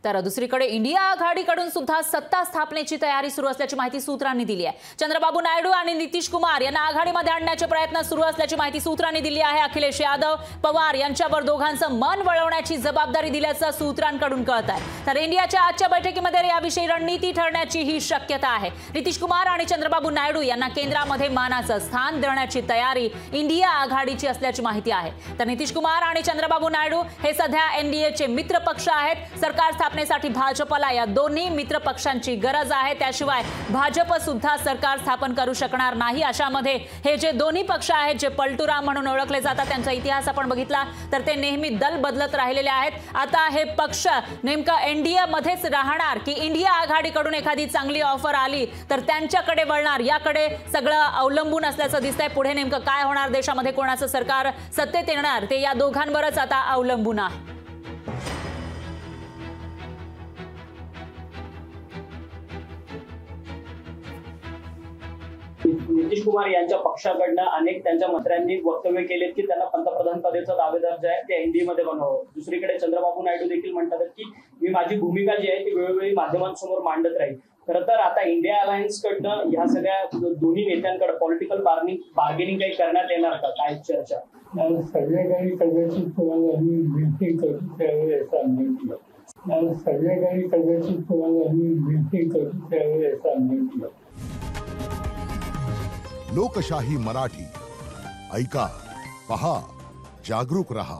तर दुसरीकडे इंडिया आघाडीकडून सुद्धा सत्ता स्थापनेची तयारी सुरू असल्याची माहिती सूत्रांनी दिली आहे। चंद्रबाबू नायडू आणि नितीश कुमार यांना आघाडीमध्ये आणण्याचे प्रयत्न सुरू असल्याची माहिती सूत्रांनी दिली आहे। अखिलेश यादव, पवार यांच्यावर दोघांचं मन वळवण्याची जबाबदारी दिल्याचं सूत्रांकडून कळत आहे। तर इंडियाच्या आजच्या बैठकीमध्ये याविषयी रणनीती ठरण्याची ही शक्यता आहे। नितीश कुमार आणि चंद्रबाबू नायडू यांना केंद्रामध्ये मानाचं स्थान देण्याची तयारी इंडिया आघाडीची असल्याची माहिती आहे। तर नितीश कुमार आणि चंद्रबाबू नायडू हे सध्या एनडीएचे मित्र पक्ष आहेत। सरकार स्थापनेसाठी भाजपला या दोन्ही मित्र पक्षांची गरज आहे, त्याशिवाय भाजप सुद्धा सरकार स्थापन करू शकणार नाही। अशामध्ये हे जे दोन्ही पक्ष आहेत, जे पलटूराम म्हणून ओळखले जातात, त्यांचा इतिहास आपण बघितला तर ते नेहमी दल बदलत राहिलेले आहेत। आता हे पक्ष नेमका एनडीए मध्येच राहणार की इंडिया आघाडीकडून एखादी चांगली ऑफर आली तर त्यांच्याकडे वळणार, याकडे सगळं अवलंबून असल्याचं दिसतंय। पुढे नेमकं काय होणार, देशामध्ये कोणाचं सरकार सत्तेत येणार, ते या दोघांवरच आता अवलंबून आहे। नितीश कुमार यांच्या पक्षाकडनं अनेक त्यांच्या मंत्र्यांनी वक्तव्य केलेत की त्यांना पंतप्रधान पदाचा दावेदार जे आहे ते एनडीए मध्ये बनवावं। दुसरीकडे चंद्रबाबू नायडू देखील म्हणतात की मी माझी भूमिका जी आहे ती वेळोवेळी माध्यमांसमोर मांडत राहील। खरं तर आता इंडिया अलायन्स कडनं ह्या सगळ्या दोन्ही नेत्यांकडे पॉलिटिकल बार्गेनिंग काही करण्यात येणार का, काय चर्चा? संध्याकाळी कदाचित तुम्हाला मी मीटिंग करू त्यावेळेस सांगितलं संध्याकाळी कदाचित तुम्हाला मी मीटिंग करू त्यावेळेस सांगितलं। लोकशाही मराठी ऐका, पहा, जागरूक रहा।